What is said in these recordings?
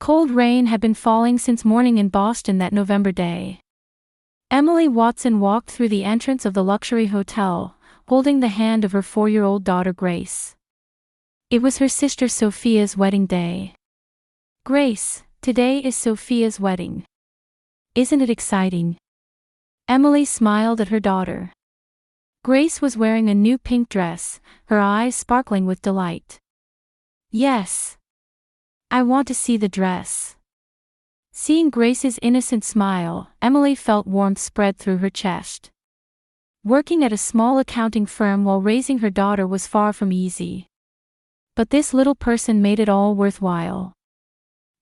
Cold rain had been falling since morning in Boston that November day. Emily Watson walked through the entrance of the luxury hotel, holding the hand of her 4-year-old daughter Grace. It was her sister Sophia's wedding day. "Grace, today is Sophia's wedding. Isn't it exciting?" Emily smiled at her daughter. Grace was wearing a new pink dress, her eyes sparkling with delight. "Yes. I want to see the dress." Seeing Grace's innocent smile, Emily felt warmth spread through her chest. Working at a small accounting firm while raising her daughter was far from easy. But this little person made it all worthwhile.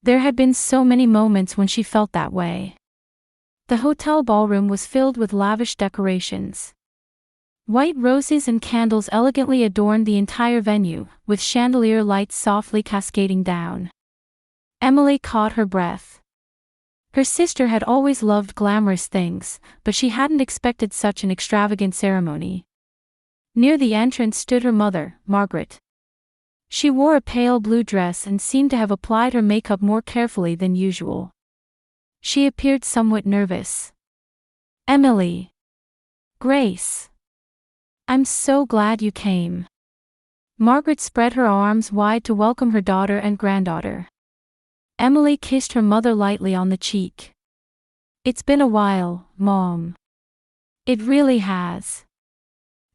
There had been so many moments when she felt that way. The hotel ballroom was filled with lavish decorations. White roses and candles elegantly adorned the entire venue, with chandelier lights softly cascading down. Emily caught her breath. Her sister had always loved glamorous things, but she hadn't expected such an extravagant ceremony. Near the entrance stood her mother, Margaret. She wore a pale blue dress and seemed to have applied her makeup more carefully than usual. She appeared somewhat nervous. "Emily. Grace. I'm so glad you came." Margaret spread her arms wide to welcome her daughter and granddaughter. Emily kissed her mother lightly on the cheek. "It's been a while, Mom." "It really has.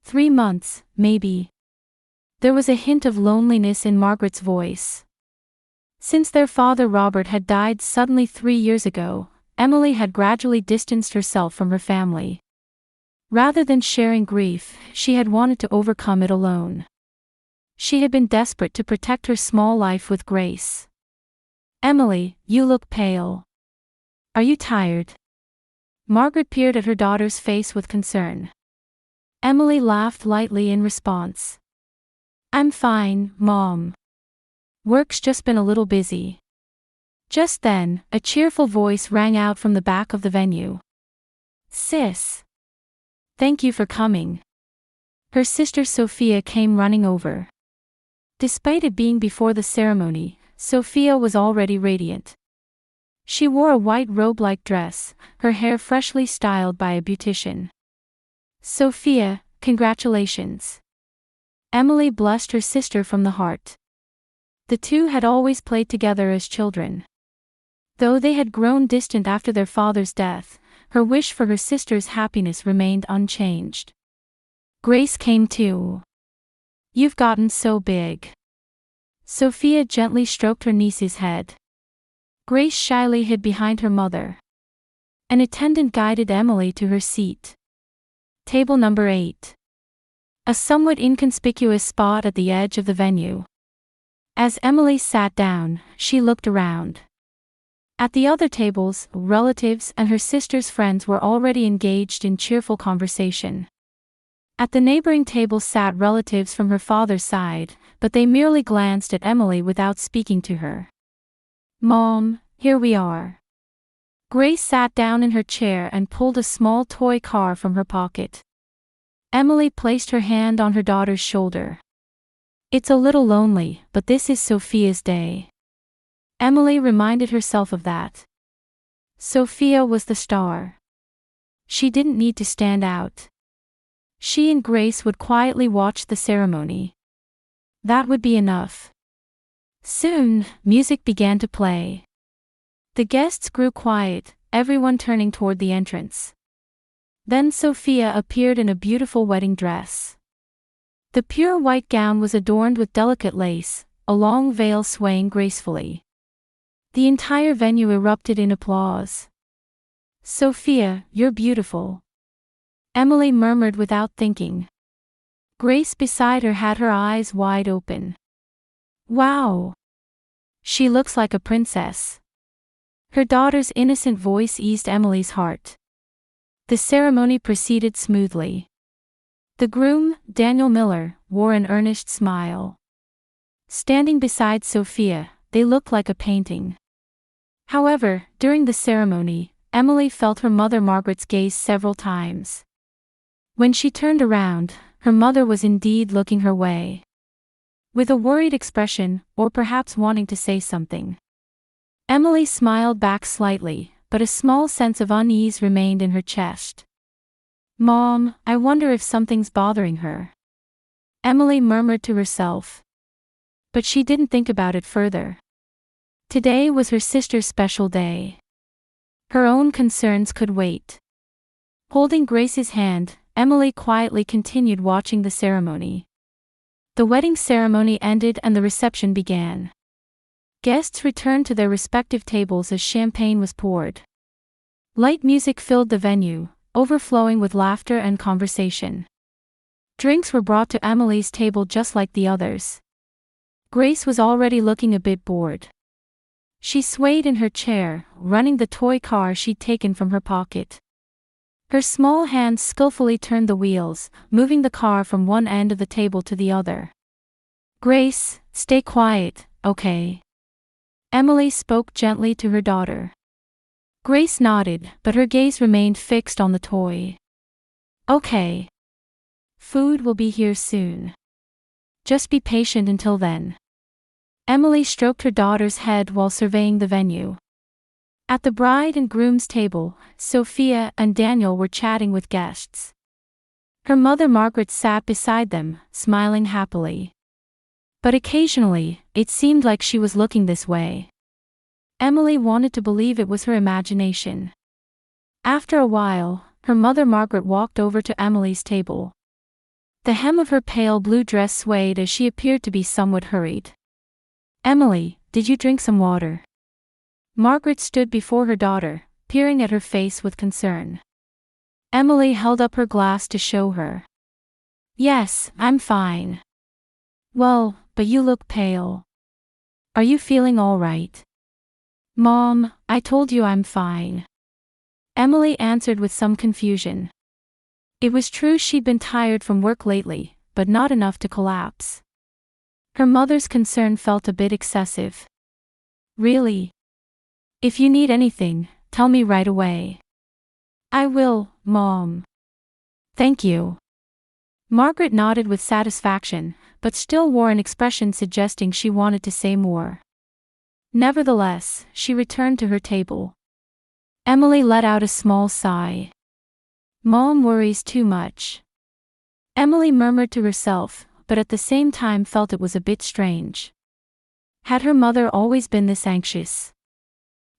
3 months, maybe." There was a hint of loneliness in Margaret's voice. Since their father Robert had died suddenly 3 years ago, Emily had gradually distanced herself from her family. Rather than sharing grief, she had wanted to overcome it alone. She had been desperate to protect her small life with Grace. "Emily, you look pale. Are you tired?" Margaret peered at her daughter's face with concern. Emily laughed lightly in response. "I'm fine, Mom. Work's just been a little busy." Just then, a cheerful voice rang out from the back of the venue. "Sis. Thank you for coming." Her sister Sophia came running over. Despite it being before the ceremony, Sophia was already radiant. She wore a white robe-like dress, her hair freshly styled by a beautician. "Sophia, congratulations." Emily blessed her sister from the heart. The two had always played together as children. Though they had grown distant after their father's death, her wish for her sister's happiness remained unchanged. Grace came too. "You've gotten so big." Sophia gently stroked her niece's head. Grace shyly hid behind her mother. An attendant guided Emily to her seat. Table number 8. A somewhat inconspicuous spot at the edge of the venue. As Emily sat down, she looked around. At the other tables, relatives and her sister's friends were already engaged in cheerful conversation. At the neighboring table sat relatives from her father's side, but they merely glanced at Emily without speaking to her. "Mom, here we are." Grace sat down in her chair and pulled a small toy car from her pocket. Emily placed her hand on her daughter's shoulder. "It's a little lonely, but this is Sophia's day." Emily reminded herself of that. Sophia was the star. She didn't need to stand out. She and Grace would quietly watch the ceremony. That would be enough. Soon, music began to play. The guests grew quiet, everyone turning toward the entrance. Then Sophia appeared in a beautiful wedding dress. The pure white gown was adorned with delicate lace, a long veil swaying gracefully. The entire venue erupted in applause. "Sophia, you're beautiful," Emily murmured without thinking. Grace beside her had her eyes wide open. "Wow! She looks like a princess." Her daughter's innocent voice eased Emily's heart. The ceremony proceeded smoothly. The groom, Daniel Miller, wore an earnest smile. Standing beside Sophia, they looked like a painting. However, during the ceremony, Emily felt her mother Margaret's gaze several times. When she turned around, her mother was indeed looking her way. With a worried expression, or perhaps wanting to say something. Emily smiled back slightly, but a small sense of unease remained in her chest. "Mom, I wonder if something's bothering her," Emily murmured to herself. But she didn't think about it further. Today was her sister's special day. Her own concerns could wait. Holding Grace's hand, Emily quietly continued watching the ceremony. The wedding ceremony ended and the reception began. Guests returned to their respective tables as champagne was poured. Light music filled the venue, overflowing with laughter and conversation. Drinks were brought to Emily's table just like the others. Grace was already looking a bit bored. She swayed in her chair, running the toy car she'd taken from her pocket. Her small hands skillfully turned the wheels, moving the car from one end of the table to the other. "Grace, stay quiet, okay?" Emily spoke gently to her daughter. Grace nodded, but her gaze remained fixed on the toy. "Okay. Food will be here soon. Just be patient until then." Emily stroked her daughter's head while surveying the venue. At the bride and groom's table, Sophia and Daniel were chatting with guests. Her mother Margaret sat beside them, smiling happily. But occasionally, it seemed like she was looking this way. Emily wanted to believe it was her imagination. After a while, her mother Margaret walked over to Emily's table. The hem of her pale blue dress swayed as she appeared to be somewhat hurried. "Emily, did you drink some water?" Margaret stood before her daughter, peering at her face with concern. Emily held up her glass to show her. "Yes, I'm fine." "Well, but you look pale. Are you feeling all right?" "Mom, I told you I'm fine." Emily answered with some confusion. It was true she'd been tired from work lately, but not enough to collapse. Her mother's concern felt a bit excessive. "Really? If you need anything, tell me right away." "I will, Mom." "Thank you." Margaret nodded with satisfaction, but still wore an expression suggesting she wanted to say more. Nevertheless, she returned to her table. Emily let out a small sigh. "Mom worries too much," Emily murmured to herself, but at the same time felt it was a bit strange. Had her mother always been this anxious?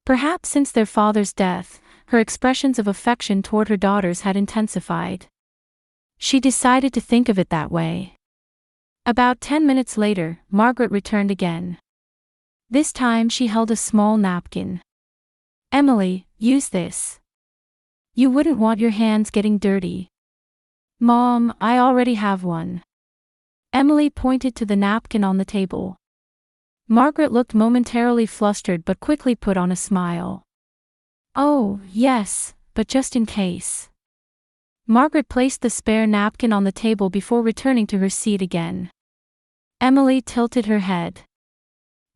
Perhaps since their father's death, her expressions of affection toward her daughters had intensified. She decided to think of it that way. About 10 minutes later, Margaret returned again. This time she held a small napkin. "Emily, use this. You wouldn't want your hands getting dirty." "Mom, I already have one." Emily pointed to the napkin on the table. Margaret looked momentarily flustered but quickly put on a smile. "Oh, yes, but just in case." Margaret placed the spare napkin on the table before returning to her seat again. Emily tilted her head.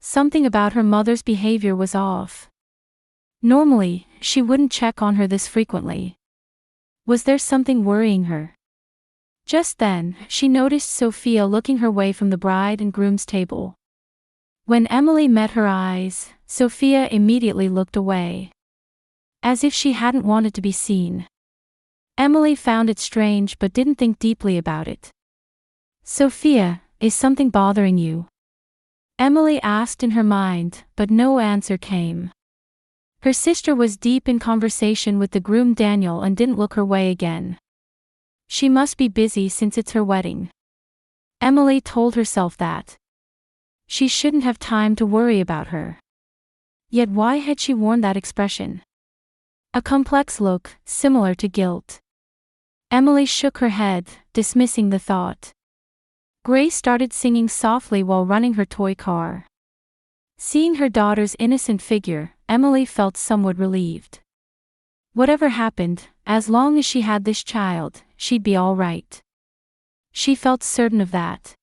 Something about her mother's behavior was off. Normally, she wouldn't check on her this frequently. Was there something worrying her? Just then, she noticed Sophia looking her way from the bride and groom's table. When Emily met her eyes, Sophia immediately looked away. As if she hadn't wanted to be seen. Emily found it strange but didn't think deeply about it. "Sophia, is something bothering you?" Emily asked in her mind, but no answer came. Her sister was deep in conversation with the groom Daniel and didn't look her way again. She must be busy since it's her wedding. Emily told herself that. She shouldn't have time to worry about her. Yet why had she worn that expression? A complex look, similar to guilt. Emily shook her head, dismissing the thought. Grace started singing softly while running her toy car. Seeing her daughter's innocent figure, Emily felt somewhat relieved. Whatever happened, as long as she had this child, she'd be all right. She felt certain of that.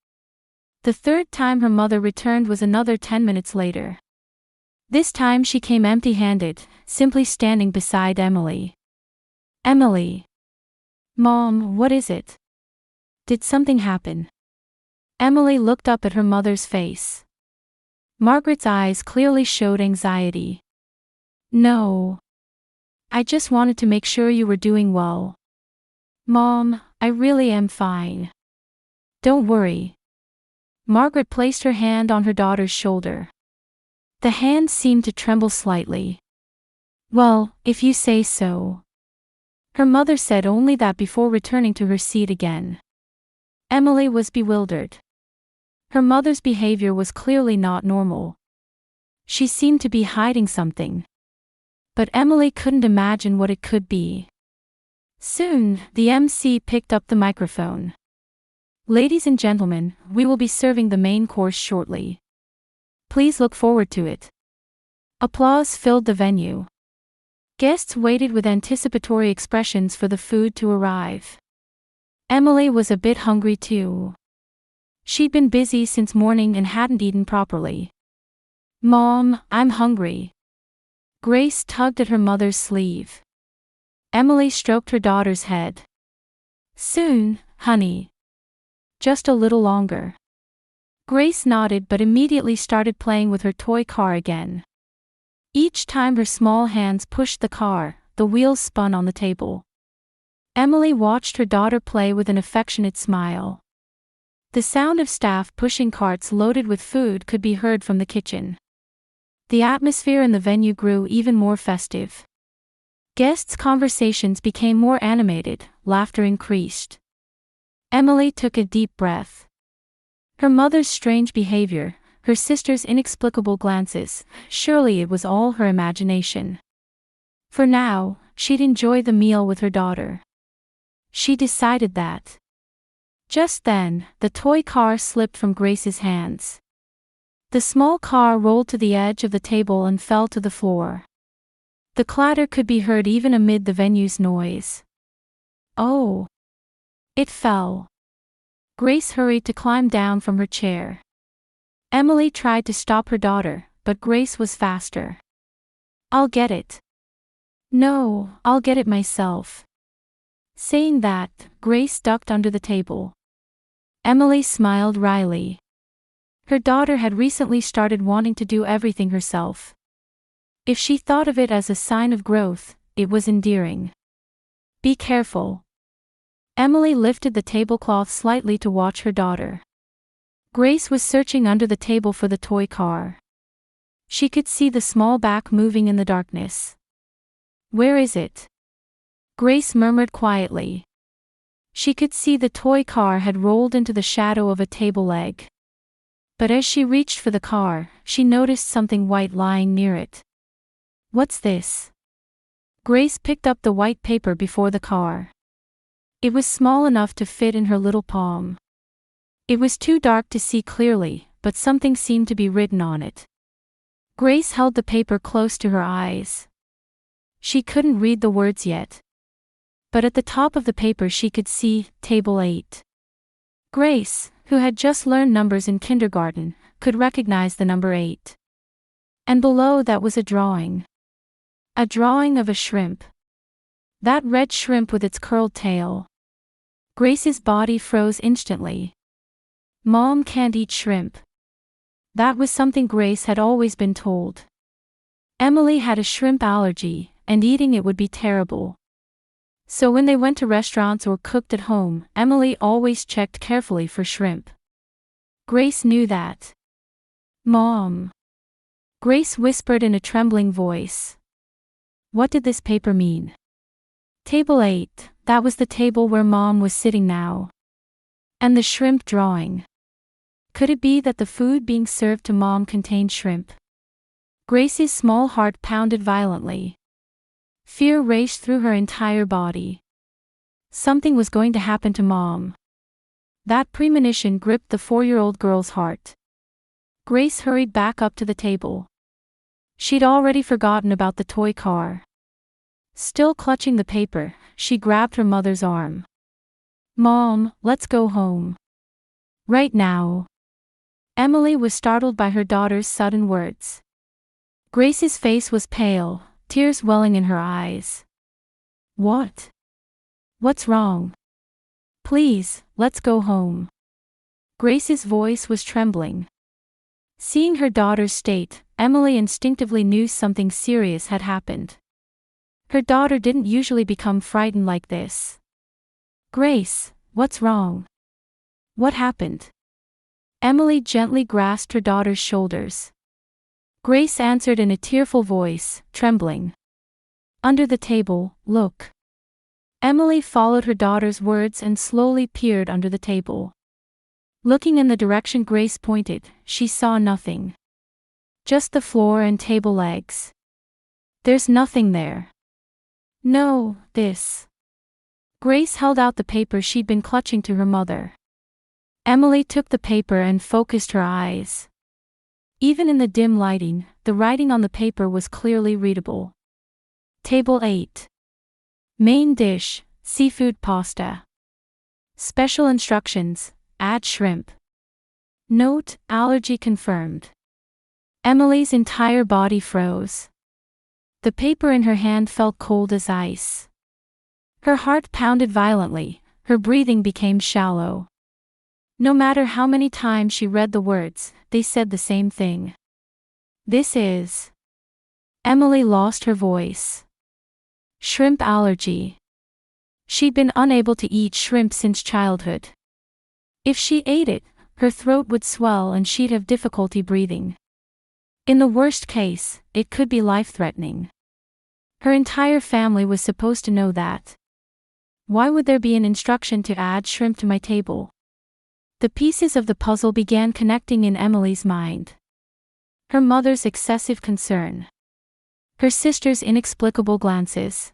The third time her mother returned was another 10 minutes later. This time she came empty-handed, simply standing beside Emily. "Emily." "Mom, what is it? Did something happen?" Emily looked up at her mother's face. Margaret's eyes clearly showed anxiety. No. I just wanted to make sure you were doing well. Mom, I really am fine. Don't worry. Margaret placed her hand on her daughter's shoulder. The hand seemed to tremble slightly. Well, if you say so. Her mother said only that before returning to her seat again. Emily was bewildered. Her mother's behavior was clearly not normal. She seemed to be hiding something. But Emily couldn't imagine what it could be. Soon, the MC picked up the microphone. Ladies and gentlemen, we will be serving the main course shortly. Please look forward to it. Applause filled the venue. Guests waited with anticipatory expressions for the food to arrive. Emily was a bit hungry too. She'd been busy since morning and hadn't eaten properly. Mom, I'm hungry. Grace tugged at her mother's sleeve. Emily stroked her daughter's head. Soon, honey. Just a little longer. Grace nodded but immediately started playing with her toy car again. Each time her small hands pushed the car, the wheels spun on the table. Emily watched her daughter play with an affectionate smile. The sound of staff pushing carts loaded with food could be heard from the kitchen. The atmosphere in the venue grew even more festive. Guests' conversations became more animated, laughter increased. Emily took a deep breath. Her mother's strange behavior, her sister's inexplicable glances, surely it was all her imagination. For now, she'd enjoy the meal with her daughter. She decided that. Just then, the toy car slipped from Grace's hands. The small car rolled to the edge of the table and fell to the floor. The clatter could be heard even amid the venue's noise. Oh! It fell. Grace hurried to climb down from her chair. Emily tried to stop her daughter, but Grace was faster. I'll get it. No, I'll get it myself. Saying that, Grace ducked under the table. Emily smiled wryly. Her daughter had recently started wanting to do everything herself. If she thought of it as a sign of growth, it was endearing. Be careful. Emily lifted the tablecloth slightly to watch her daughter. Grace was searching under the table for the toy car. She could see the small back moving in the darkness. Where is it? Grace murmured quietly. She could see the toy car had rolled into the shadow of a table leg. But as she reached for the car, she noticed something white lying near it. What's this? Grace picked up the white paper before the car. It was small enough to fit in her little palm. It was too dark to see clearly, but something seemed to be written on it. Grace held the paper close to her eyes. She couldn't read the words yet. But at the top of the paper she could see, Table 8. Grace, who had just learned numbers in kindergarten, could recognize the number 8. And below that was a drawing. A drawing of a shrimp. That red shrimp with its curled tail. Grace's body froze instantly. Mom can't eat shrimp. That was something Grace had always been told. Emily had a shrimp allergy, and eating it would be terrible. So when they went to restaurants or cooked at home, Emily always checked carefully for shrimp. Grace knew that. Mom. Grace whispered in a trembling voice. What did this paper mean? Table 8, that was the table where Mom was sitting now. And the shrimp drawing. Could it be that the food being served to Mom contained shrimp? Grace's small heart pounded violently. Fear raced through her entire body. Something was going to happen to Mom. That premonition gripped the 4-year-old girl's heart. Grace hurried back up to the table. She'd already forgotten about the toy car. Still clutching the paper, she grabbed her mother's arm. Mom, let's go home. Right now. Emily was startled by her daughter's sudden words. Grace's face was pale, tears welling in her eyes. What? What's wrong? Please, let's go home. Grace's voice was trembling. Seeing her daughter's state, Emily instinctively knew something serious had happened. Her daughter didn't usually become frightened like this. "Grace, what's wrong? What happened?" Emily gently grasped her daughter's shoulders. Grace answered in a tearful voice, trembling. "Under the table, look." Emily followed her daughter's words and slowly peered under the table. Looking in the direction Grace pointed, she saw nothing. Just the floor and table legs. "There's nothing there." "No, this." Grace held out the paper she'd been clutching to her mother. Emily took the paper and focused her eyes. Even in the dim lighting, the writing on the paper was clearly readable. Table 8. Main dish, seafood pasta. Special instructions, add shrimp. Note, allergy confirmed. Emily's entire body froze. The paper in her hand felt cold as ice. Her heart pounded violently, her breathing became shallow. No matter how many times she read the words, they said the same thing. "This is..." Emily lost her voice. Shrimp allergy. She'd been unable to eat shrimp since childhood. If she ate it, her throat would swell and she'd have difficulty breathing. In the worst case, it could be life-threatening. Her entire family was supposed to know that. Why would there be an instruction to add shrimp to my table? The pieces of the puzzle began connecting in Emily's mind. Her mother's excessive concern. Her sister's inexplicable glances.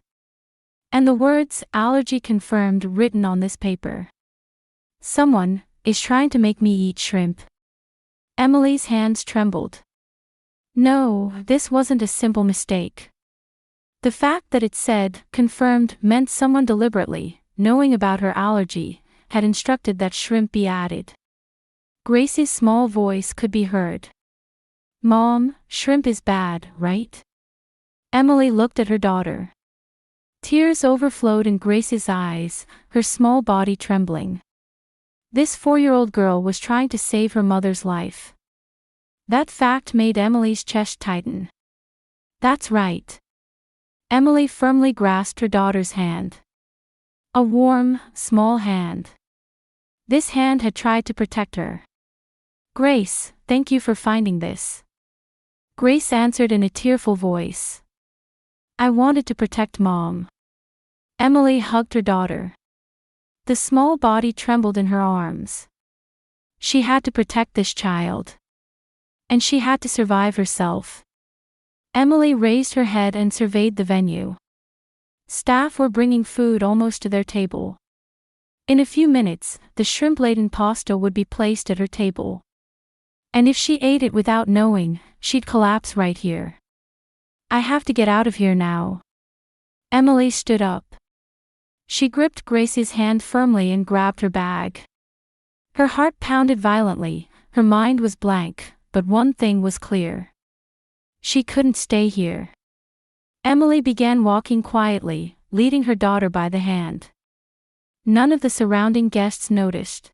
And the words, "allergy confirmed," written on this paper. Someone is trying to make me eat shrimp. Emily's hands trembled. No, this wasn't a simple mistake. The fact that it said, "confirmed," meant someone deliberately, knowing about her allergy, had instructed that shrimp be added. Grace's small voice could be heard. "Mom, shrimp is bad, right?" Emily looked at her daughter. Tears overflowed in Grace's eyes, her small body trembling. This 4-year-old girl was trying to save her mother's life. That fact made Emily's chest tighten. "That's right." Emily firmly grasped her daughter's hand. A warm, small hand. This hand had tried to protect her. "Grace, thank you for finding this." Grace answered in a tearful voice. "I wanted to protect Mom." Emily hugged her daughter. The small body trembled in her arms. She had to protect this child. And she had to survive herself. Emily raised her head and surveyed the venue. Staff were bringing food almost to their table. In a few minutes, the shrimp-laden pasta would be placed at her table. And if she ate it without knowing, she'd collapse right here. "I have to get out of here now." Emily stood up. She gripped Grace's hand firmly and grabbed her bag. Her heart pounded violently, her mind was blank, but one thing was clear. She couldn't stay here. Emily began walking quietly, leading her daughter by the hand. None of the surrounding guests noticed.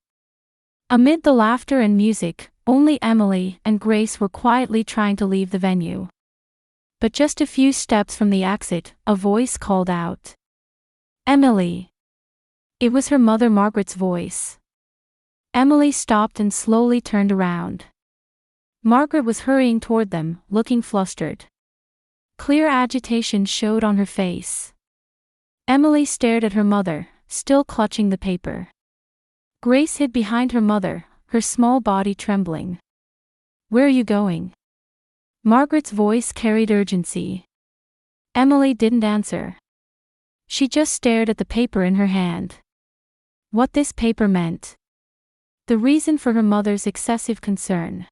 Amid the laughter and music, only Emily and Grace were quietly trying to leave the venue. But just a few steps from the exit, a voice called out. "Emily." It was her mother Margaret's voice. Emily stopped and slowly turned around. Margaret was hurrying toward them, looking flustered. Clear agitation showed on her face. Emily stared at her mother, still clutching the paper. Grace hid behind her mother, her small body trembling. "Where are you going?" Margaret's voice carried urgency. Emily didn't answer. She just stared at the paper in her hand. What this paper meant. The reason for her mother's excessive concern.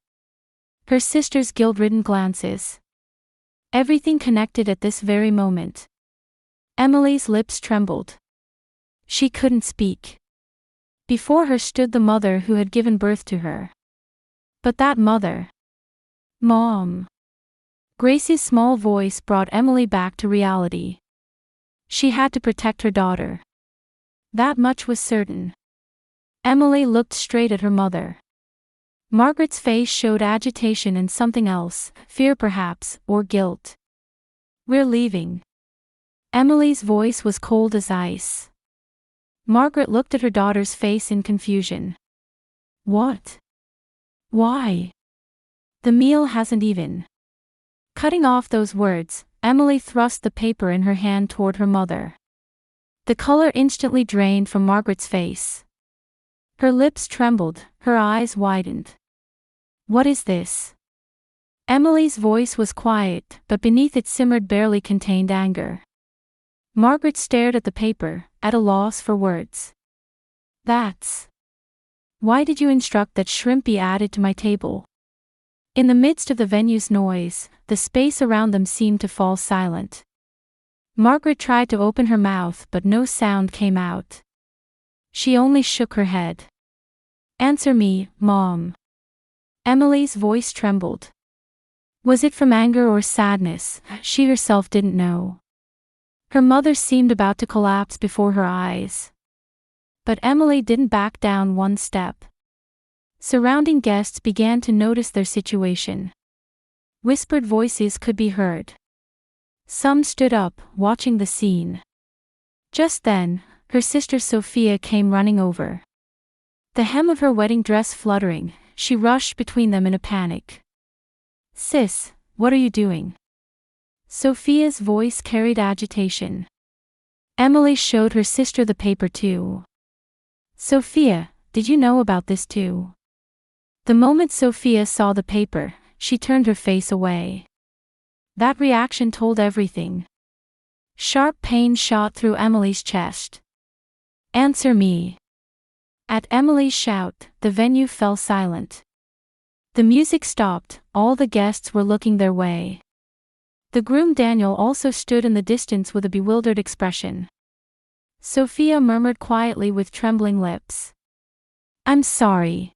Her sister's guilt-ridden glances. Everything connected at this very moment. Emily's lips trembled. She couldn't speak. Before her stood the mother who had given birth to her. But that mother. Mom. Grace's small voice brought Emily back to reality. She had to protect her daughter. That much was certain. Emily looked straight at her mother. Margaret's face showed agitation and something else, fear perhaps, or guilt. "We're leaving." Emily's voice was cold as ice. Margaret looked at her daughter's face in confusion. "What? Why? The meal hasn't even..." Cutting off those words, Emily thrust the paper in her hand toward her mother. The color instantly drained from Margaret's face. Her lips trembled, her eyes widened. "What is this?" Emily's voice was quiet, but beneath it simmered barely contained anger. Margaret stared at the paper, at a loss for words. "That's... Why did you instruct that shrimp be added to my table?" In the midst of the venue's noise, the space around them seemed to fall silent. Margaret tried to open her mouth but no sound came out. She only shook her head. "Answer me, Mom." Emily's voice trembled. Was it from anger or sadness? She herself didn't know. Her mother seemed about to collapse before her eyes. But Emily didn't back down one step. Surrounding guests began to notice their situation. Whispered voices could be heard. Some stood up, watching the scene. Just then, her sister Sophia came running over. The hem of her wedding dress fluttering, she rushed between them in a panic. "Sis, what are you doing?" Sophia's voice carried agitation. Emily showed her sister the paper too. "Sophia, did you know about this too?" The moment Sophia saw the paper, she turned her face away. That reaction told everything. Sharp pain shot through Emily's chest. "Answer me." At Emily's shout, the venue fell silent. The music stopped, all the guests were looking their way. The groom Daniel also stood in the distance with a bewildered expression. Sophia murmured quietly with trembling lips. "I'm sorry."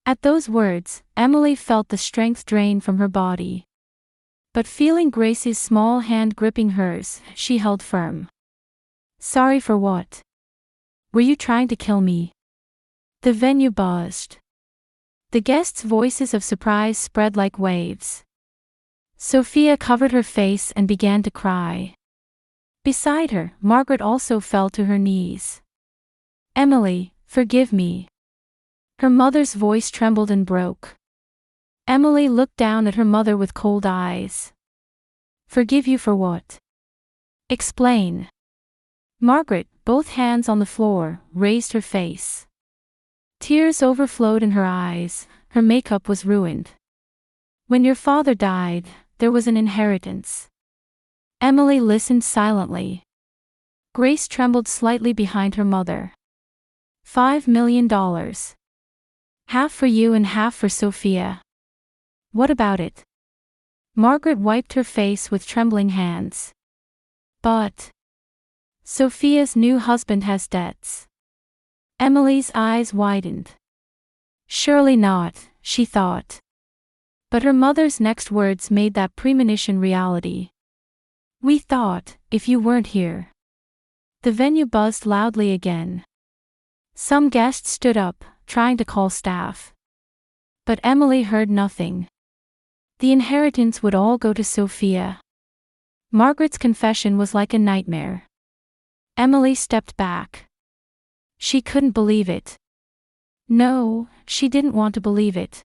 At those words, Emily felt the strength drain from her body. But feeling Grace's small hand gripping hers, she held firm. "Sorry for what? Were you trying to kill me?" The venue buzzed. The guests' voices of surprise spread like waves. Sophia covered her face and began to cry. Beside her, Margaret also fell to her knees. "Emily, forgive me." Her mother's voice trembled and broke. Emily looked down at her mother with cold eyes. "Forgive you for what? Explain." Margaret, both hands on the floor, raised her face. Tears overflowed in her eyes, her makeup was ruined. "When your father died, there was an inheritance." Emily listened silently. Grace trembled slightly behind her mother. $5 million. Half for you and half for Sophia. What about it? Margaret wiped her face with trembling hands. "But Sophia's new husband has debts." Emily's eyes widened. Surely not, she thought. But her mother's next words made that premonition reality. "We thought, if you weren't here." The venue buzzed loudly again. Some guests stood up, trying to call staff. But Emily heard nothing. The inheritance would all go to Sophia. Margaret's confession was like a nightmare. Emily stepped back. She couldn't believe it. No, she didn't want to believe it.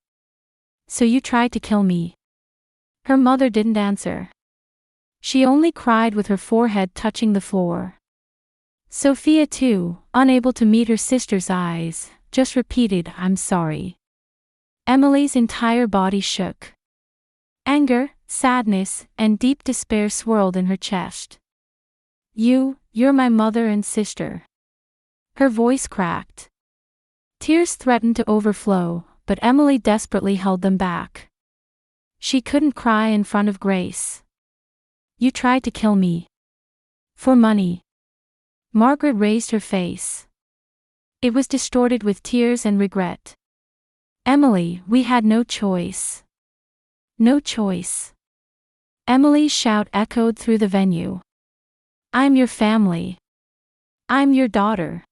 "So you tried to kill me?" Her mother didn't answer. She only cried with her forehead touching the floor. Sophia too, unable to meet her sister's eyes, just repeated, "I'm sorry." Emily's entire body shook. Anger, sadness, and deep despair swirled in her chest. You're my mother and sister." Her voice cracked. Tears threatened to overflow, but Emily desperately held them back. She couldn't cry in front of Grace. "You tried to kill me. For money." Margaret raised her face. It was distorted with tears and regret. "Emily, we had no choice." No choice. Emily's shout echoed through the venue. "I'm your family. I'm your daughter."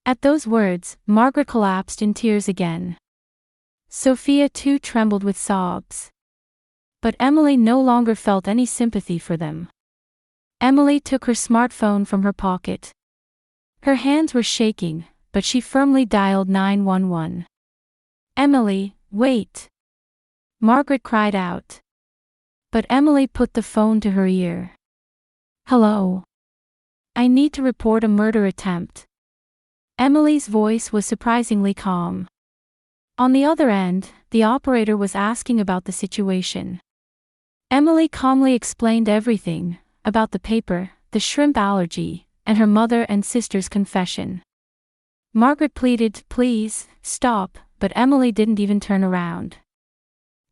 At those words, Margaret collapsed in tears again. Sophia too trembled with sobs. But Emily no longer felt any sympathy for them. Emily took her smartphone from her pocket. Her hands were shaking, but she firmly dialed 911. "Emily, wait!" Margaret cried out. But Emily put the phone to her ear. "Hello. I need to report a murder attempt." Emily's voice was surprisingly calm. On the other end, the operator was asking about the situation. Emily calmly explained everything, about the paper, the shrimp allergy, and her mother and sister's confession. Margaret pleaded, "Please, stop," but Emily didn't even turn around.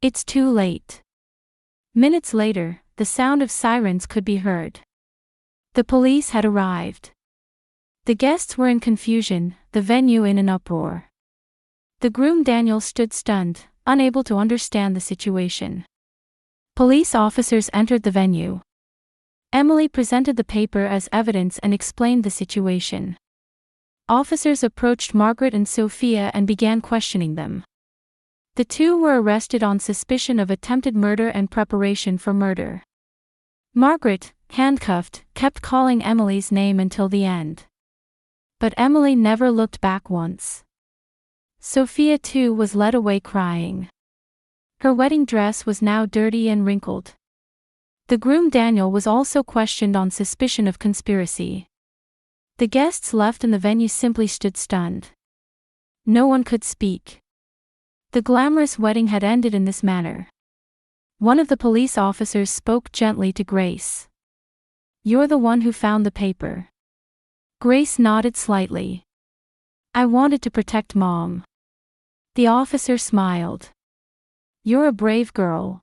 "It's too late." Minutes later, the sound of sirens could be heard. The police had arrived. The guests were in confusion, the venue in an uproar. The groom Daniel stood stunned, unable to understand the situation. Police officers entered the venue. Emily presented the paper as evidence and explained the situation. Officers approached Margaret and Sophia and began questioning them. The two were arrested on suspicion of attempted murder and preparation for murder. Margaret, handcuffed, kept calling Emily's name until the end. But Emily never looked back once. Sophia too was led away crying. Her wedding dress was now dirty and wrinkled. The groom Daniel was also questioned on suspicion of conspiracy. The guests left and the venue simply stood stunned. No one could speak. The glamorous wedding had ended in this manner. One of the police officers spoke gently to Grace. "You're the one who found the paper." Grace nodded slightly. "I wanted to protect Mom." The officer smiled. "You're a brave girl."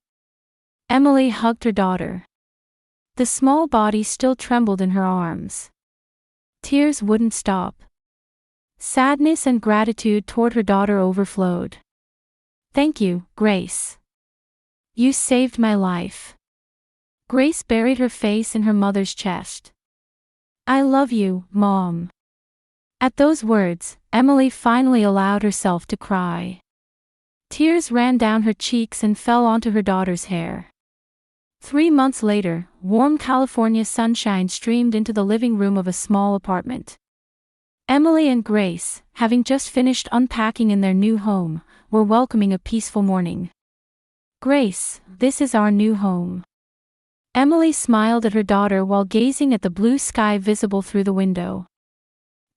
Emily hugged her daughter. The small body still trembled in her arms. Tears wouldn't stop. Sadness and gratitude toward her daughter overflowed. "Thank you, Grace. You saved my life." Grace buried her face in her mother's chest. "I love you, Mom." At those words, Emily finally allowed herself to cry. Tears ran down her cheeks and fell onto her daughter's hair. 3 months later, warm California sunshine streamed into the living room of a small apartment. Emily and Grace, having just finished unpacking in their new home, were welcoming a peaceful morning. "Grace, this is our new home." Emily smiled at her daughter while gazing at the blue sky visible through the window.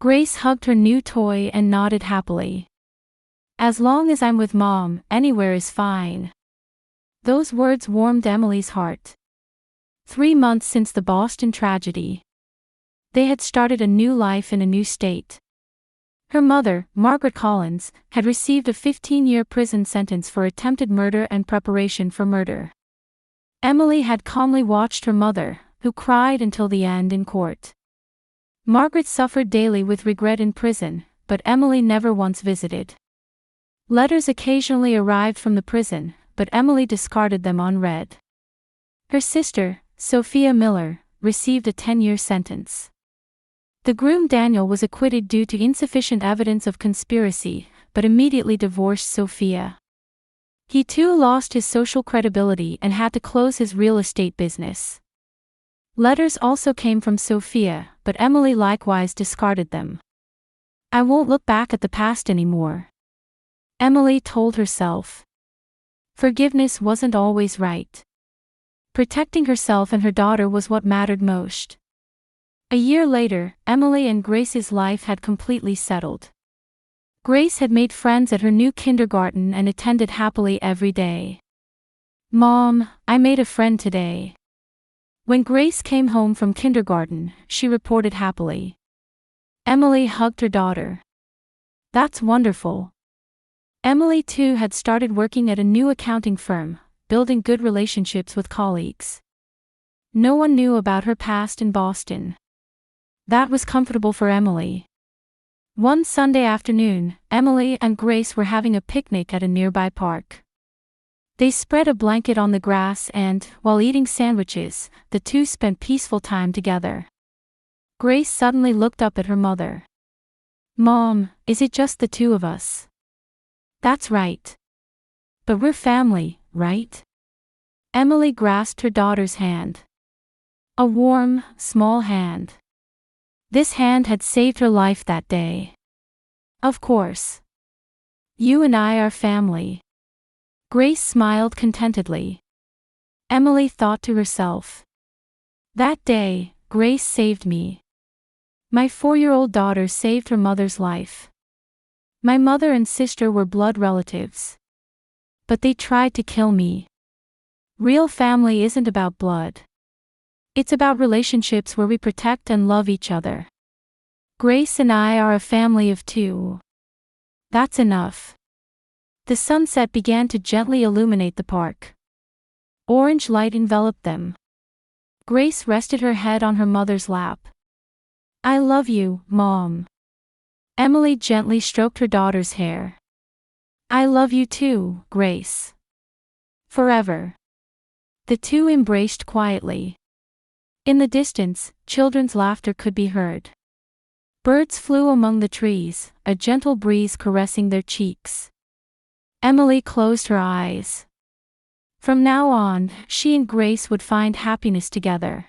Grace hugged her new toy and nodded happily. "As long as I'm with Mom, anywhere is fine." Those words warmed Emily's heart. 3 months since the Boston tragedy. They had started a new life in a new state. Her mother, Margaret Collins, had received a 15-year prison sentence for attempted murder and preparation for murder. Emily had calmly watched her mother, who cried until the end in court. Margaret suffered daily with regret in prison, but Emily never once visited. Letters occasionally arrived from the prison, but Emily discarded them unread. Her sister, Sophia Miller, received a 10-year sentence. The groom Daniel was acquitted due to insufficient evidence of conspiracy, but immediately divorced Sophia. He too lost his social credibility and had to close his real estate business. Letters also came from Sophia, but Emily likewise discarded them. "I won't look back at the past anymore," Emily told herself. Forgiveness wasn't always right. Protecting herself and her daughter was what mattered most. A year later, Emily and Grace's life had completely settled. Grace had made friends at her new kindergarten and attended happily every day. "Mom, I made a friend today." When Grace came home from kindergarten, she reported happily. Emily hugged her daughter. "That's wonderful." Emily too had started working at a new accounting firm, building good relationships with colleagues. No one knew about her past in Boston. That was comfortable for Emily. One Sunday afternoon, Emily and Grace were having a picnic at a nearby park. They spread a blanket on the grass and, while eating sandwiches, the two spent peaceful time together. Grace suddenly looked up at her mother. "Mom, is it just the two of us?" "That's right. But we're family, right? Emily grasped her daughter's hand. A warm, small hand. This hand had saved her life that day. Of course. You and I are family. Grace smiled contentedly. Emily thought to herself. That day, Grace saved me. My 4-year-old daughter saved her mother's life. My mother and sister were blood relatives. But they tried to kill me. Real family isn't about blood. It's about relationships where we protect and love each other. Grace and I are a family of 2. That's enough. The sunset began to gently illuminate the park. Orange light enveloped them. Grace rested her head on her mother's lap. I love you, Mom. Emily gently stroked her daughter's hair. I love you too, Grace. Forever. The 2 embraced quietly. In the distance, children's laughter could be heard. Birds flew among the trees, a gentle breeze caressing their cheeks. Emily closed her eyes. From now on, she and Grace would find happiness together.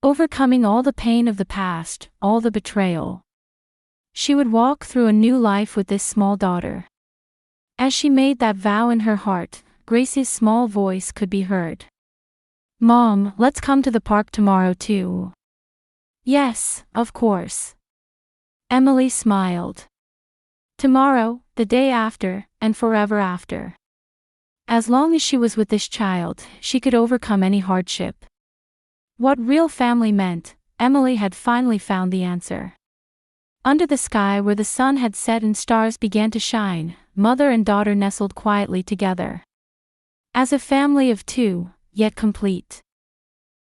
Overcoming all the pain of the past, all the betrayal. She would walk through a new life with this small daughter. As she made that vow in her heart, Grace's small voice could be heard. Mom, let's come to the park tomorrow too. Yes, of course. Emily smiled. Tomorrow, the day after, and forever after. As long as she was with this child, she could overcome any hardship. What real family meant, Emily had finally found the answer. Under the sky where the sun had set and stars began to shine, mother and daughter nestled quietly together. As a family of 2, yet complete.